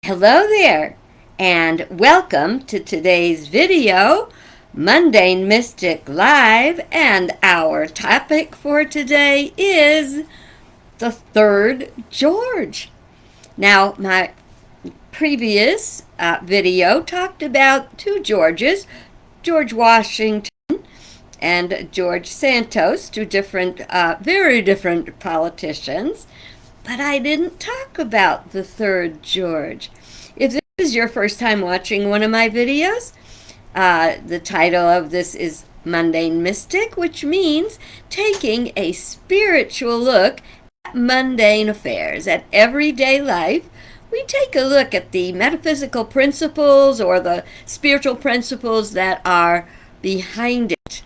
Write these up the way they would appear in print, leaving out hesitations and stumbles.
Hello there, and welcome to today's video, Mundane Mystic Live, and our topic for today is the third George. Now, my previous video talked about two Georges, George Washington and George Santos, two different, very different politicians. But I didn't talk about the third George. If this is your first time watching one of my videos, the title of this is Mundane Mystic, which means taking a spiritual look at mundane affairs, at everyday life. We take a look at the metaphysical principles or the spiritual principles that are behind it.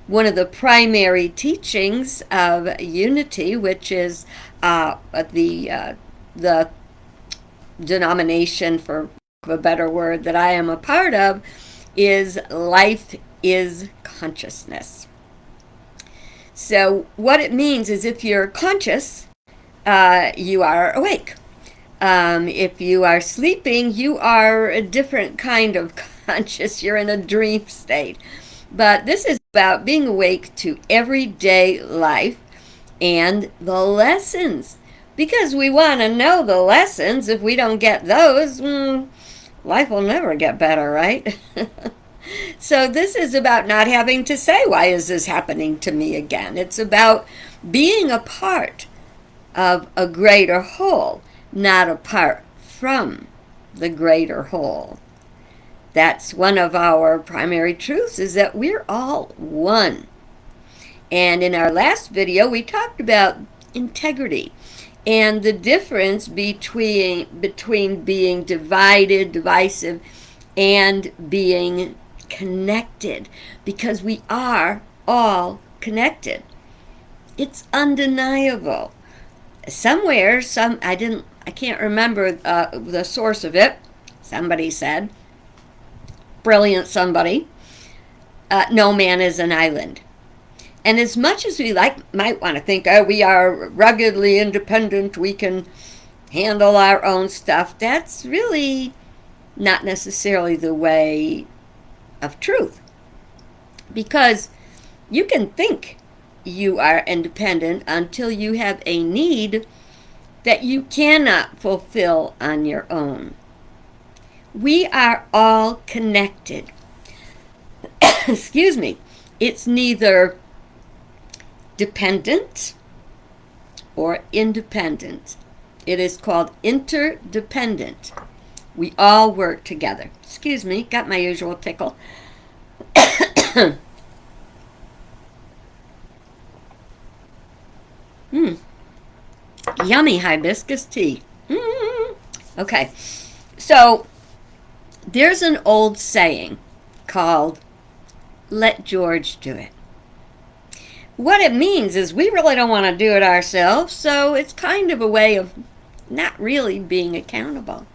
One of the primary teachings of unity, which is the denomination, for a better word, that I am a part of, is life is consciousness. So what it means is if you're conscious, you are awake. If you are sleeping, you are a different kind of conscious. You're in a dream state. But this is about being awake to everyday life and the lessons. Because we want to know the lessons. If we don't get those, life will never get better, right? So this is about not having to say, why is this happening to me again? It's about being a part of a greater whole, not apart from the greater whole. That's one of our primary truths, is that we're all one. And in our last video, we talked about integrity and the difference between being divided, divisive, and being connected, because we are all connected. It's undeniable. Somewhere, I can't remember the source of it. Somebody said, brilliant somebody, no man is an island. And as much as we might want to think, oh, we are ruggedly independent, we can handle our own stuff, that's really not necessarily the way of truth. Because you can think you are independent until you have a need that you cannot fulfill on your own. We are all connected. Excuse me. It's neither dependent or independent. It is called interdependent. We all work together. Excuse me, got my usual tickle. Yummy hibiscus tea. Okay, so there's an old saying called, let George do it. What it means is we really don't want to do it ourselves, so it's kind of a way of not really being accountable.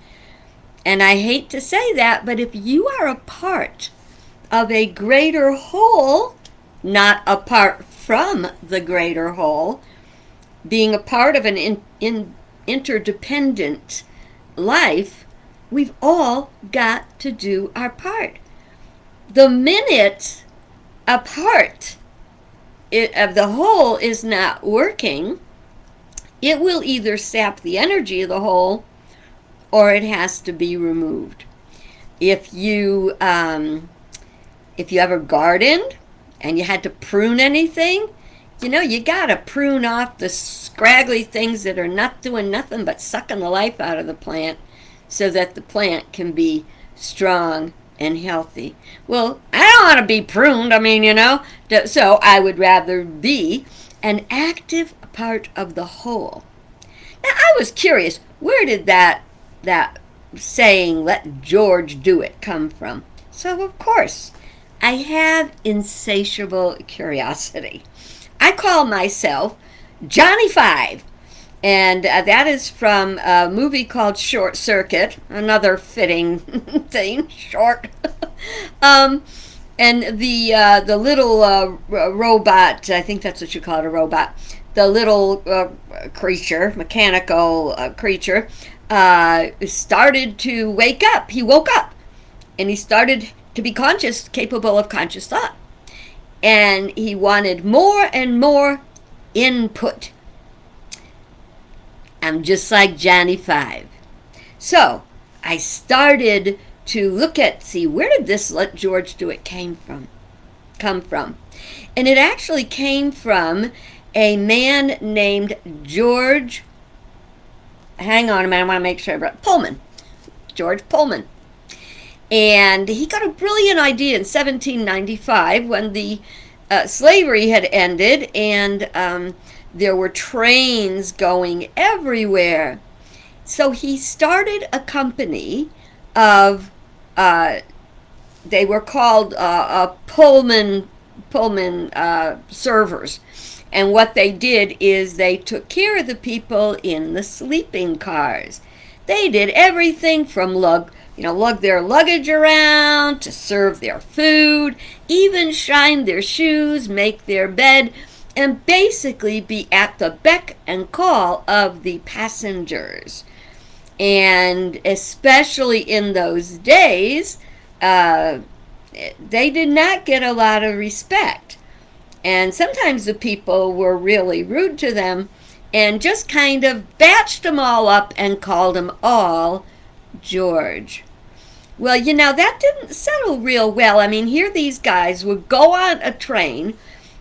And I hate to say that, but if you are a part of a greater whole, not apart from the greater whole, being a part of an interdependent life, we've all got to do our part. The minute a part of the whole is not working, it will either sap the energy of the whole or it has to be removed. If you ever gardened and you had to prune anything, you gotta prune off the scraggly things that are not doing nothing but sucking the life out of the plant so that the plant can be strong and healthy. Well, I don't want to be pruned, so I would rather be an active part of the whole. Now, I was curious, where did that saying, let George do it, come from? So, of course, I have insatiable curiosity. I call myself Johnny Five. And that is from a movie called Short Circuit, another fitting thing, short. And the little robot, I think that's what you call it, a robot, the little creature, mechanical creature, started to wake up. He woke up and he started to be conscious, capable of conscious thought. And he wanted more and more input. I'm just like Johnny Five. So I started to look at, see, where did this "let George do it" come from? And it actually came from a man named George, hang on a minute, I want to make sure, Pullman, George Pullman. And he got a brilliant idea in 1795 when the slavery had ended, and there were trains going everywhere. So he started a company of, they were called Pullman servers. And what they did is they took care of the people in the sleeping cars. They did everything from lug their luggage around, to serve their food, even shine their shoes, make their bed, and basically be at the beck and call of the passengers. And especially in those days, they did not get a lot of respect. And sometimes the people were really rude to them and just kind of batched them all up and called them all George. Well, that didn't settle real well. I mean, here these guys would go on a train.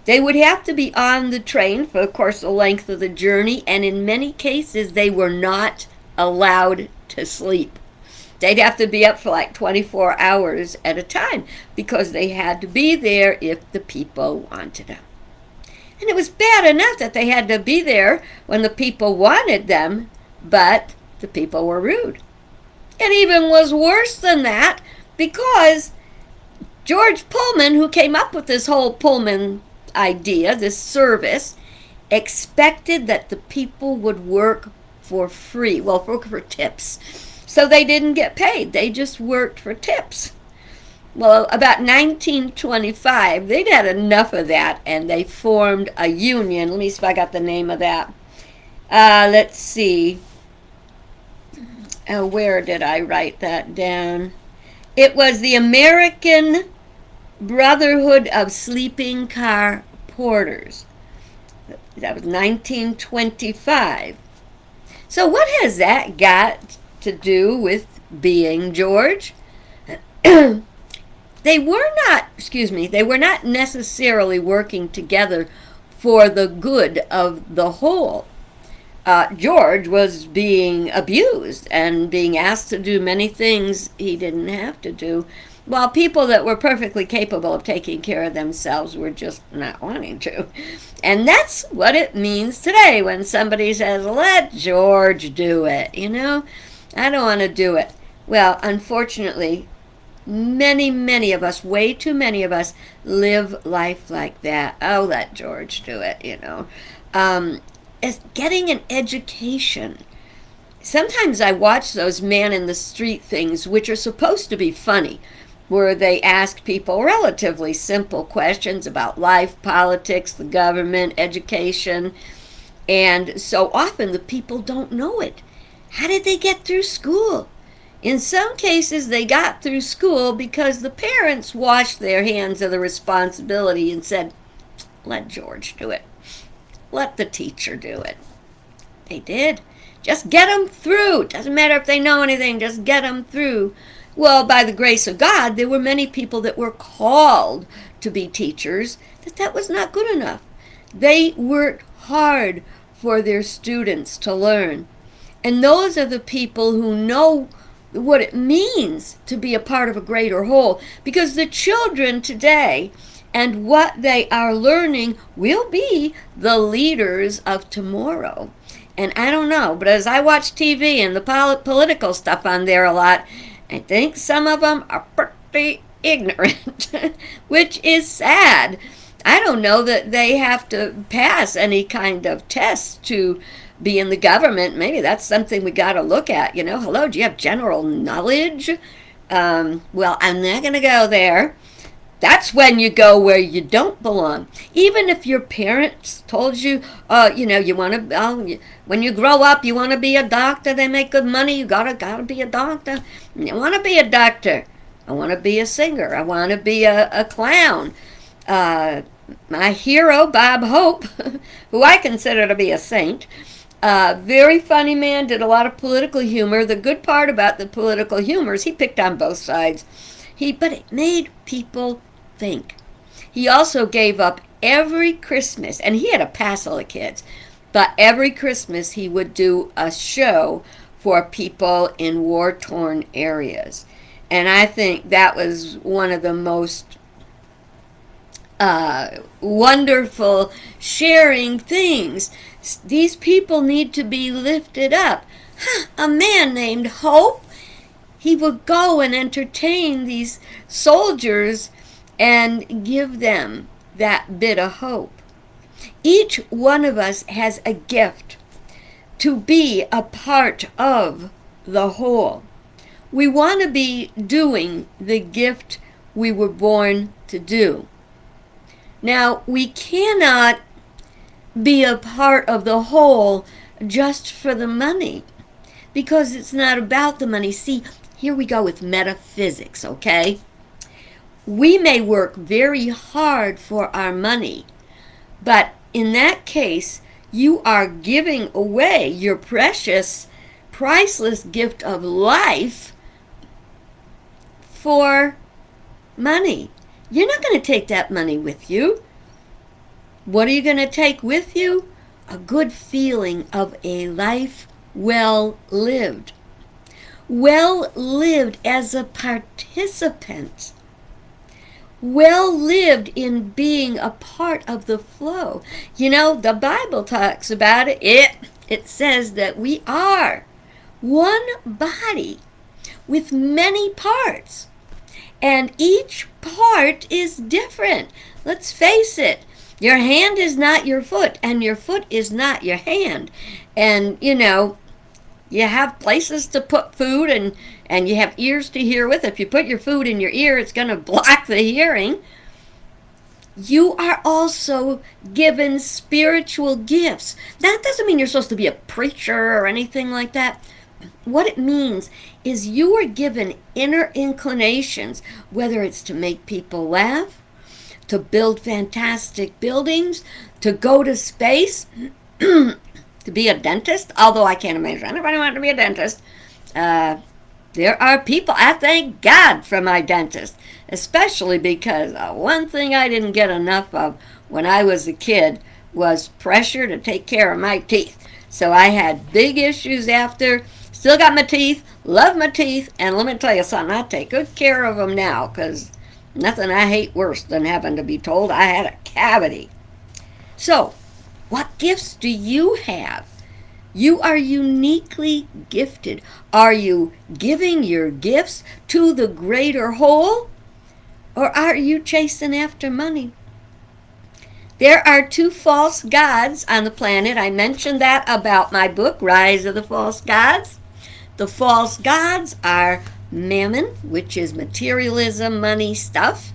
They would have to be on the train for, of course, the length of the journey, and in many cases, they were not allowed to sleep. They'd have to be up for like 24 hours at a time because they had to be there if the people wanted them. And it was bad enough that they had to be there when the people wanted them, but the people were rude. It even was worse than that because George Pullman, who came up with this whole Pullman idea, this service, expected that the people would work for free, work for tips. So they didn't get paid. They just worked for tips. Well, about 1925, they'd had enough of that, and they formed a union. Let me see if I got the name of that. Let's see. Where did I write that down? It was the American Brotherhood of Sleeping Car Porters. That was 1925. So what has that got to do with being George? They were not necessarily working together for the good of the whole. George was being abused and being asked to do many things he didn't have to do, while people that were perfectly capable of taking care of themselves were just not wanting to. And that's what it means today when somebody says, "Let George do it," I don't want to do it. Well, unfortunately, many of us, way too many of us, live life like that. Oh, let George do it, As getting an education. Sometimes I watch those man in the street things, which are supposed to be funny, where they ask people relatively simple questions about life, politics, the government, education, and so often the people don't know it. How did they get through school? In some cases, they got through school because the parents washed their hands of the responsibility and said, "Let George do it. Let the teacher do it." They did. Just get them through. Doesn't matter if they know anything, just get them through. Well, by the grace of God, there were many people that were called to be teachers, that was not good enough. They worked hard for their students to learn. And those are the people who know what it means to be a part of a greater whole, because the children today and what they are learning will be the leaders of tomorrow. And I don't know, but as I watch TV and the political stuff on there a lot, I think some of them are pretty ignorant, which is sad. I don't know that they have to pass any kind of test to be in the government. Maybe that's something we got to look at. Do you have general knowledge? Well, I'm not going to go there. That's when you go where you don't belong. Even if your parents told you, you want to, when you grow up, you want to be a doctor. They make good money. You gotta be a doctor. You want to be a doctor. I want to be a singer. I want to be a clown. My hero, Bob Hope, who I consider to be a saint, very funny man, did a lot of political humor. The good part about the political humor is he picked on both sides. But it made people think. He also gave up every Christmas, and he had a passel of kids, but every Christmas he would do a show for people in war-torn areas. And I think that was one of the most wonderful sharing things. These people need to be lifted up. A man named Hope, he would go and entertain these soldiers and give them that bit of hope. Each one of us has a gift to be a part of the whole. We want to be doing the gift we were born to do. Now, we cannot be a part of the whole just for the money, because it's not about the money. See, here we go with metaphysics, okay? We may work very hard for our money, but in that case, you are giving away your precious, priceless gift of life for money. You're not going to take that money with you. What are you going to take with you? A good feeling of a life well lived. Well lived as a participant. Well lived in being a part of the flow. You know, the Bible talks about it. It says that we are one body with many parts. And each part is different. Let's face it. Your hand is not your foot, and your foot is not your hand. And, you have places to put food, and you have ears to hear with. If you put your food in your ear, it's going to block the hearing. You are also given spiritual gifts. That doesn't mean you're supposed to be a preacher or anything like that. What it means is you are given inner inclinations, whether it's to make people laugh, to build fantastic buildings, to go to space, to be a dentist, although I can't imagine anybody wanting to be a dentist. There are people, I thank God for my dentist, especially because one thing I didn't get enough of when I was a kid was pressure to take care of my teeth. So I had big issues after. Still got my teeth, love my teeth, and let me tell you something, I take good care of them now, because nothing I hate worse than having to be told I had a cavity. So, what gifts do you have? You are uniquely gifted. Are you giving your gifts to the greater whole, or are you chasing after money? There are two false gods on the planet. I mentioned that about my book, Rise of the False Gods. The false gods are Mammon, which is materialism, money, stuff.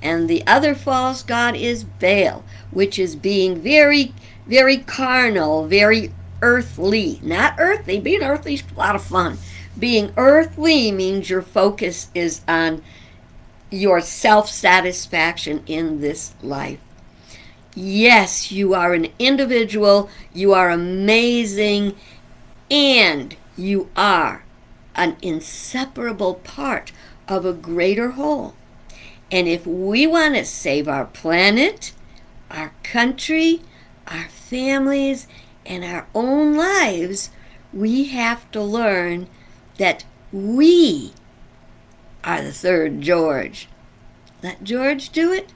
And the other false god is Baal, which is being very, very carnal, very earthly. Not earthy. Being earthly is a lot of fun. Being earthly means your focus is on your self-satisfaction in this life. Yes, you are an individual. You are amazing. And you are an inseparable part of a greater whole. And if we want to save our planet, our country, our families, and our own lives, we have to learn that we are the third George. Let George do it.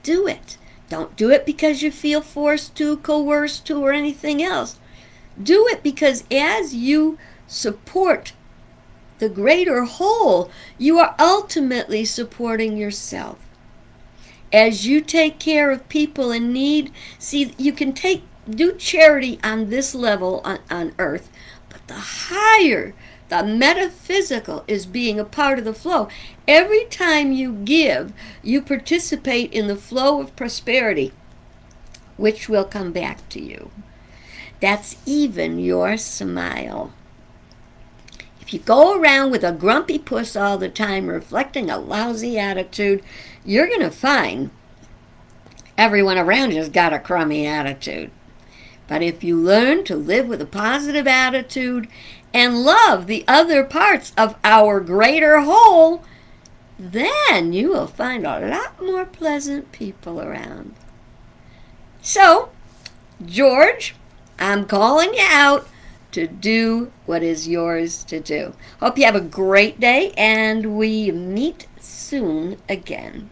Do it. Don't do it because you feel forced to, coerced to, or anything else. Do it because as you support the greater whole, you are ultimately supporting yourself. As you take care of people in need, see, you can do charity on this level on earth, but the higher The metaphysical is being a part of the flow. Every time you give, you participate in the flow of prosperity, which will come back to you. That's even your smile. If you go around with a grumpy puss all the time, reflecting a lousy attitude, you're going to find everyone around you's got a crummy attitude. But if you learn to live with a positive attitude and love the other parts of our greater whole, then you will find a lot more pleasant people around. So, George, I'm calling you out to do what is yours to do. Hope you have a great day, and we meet soon again.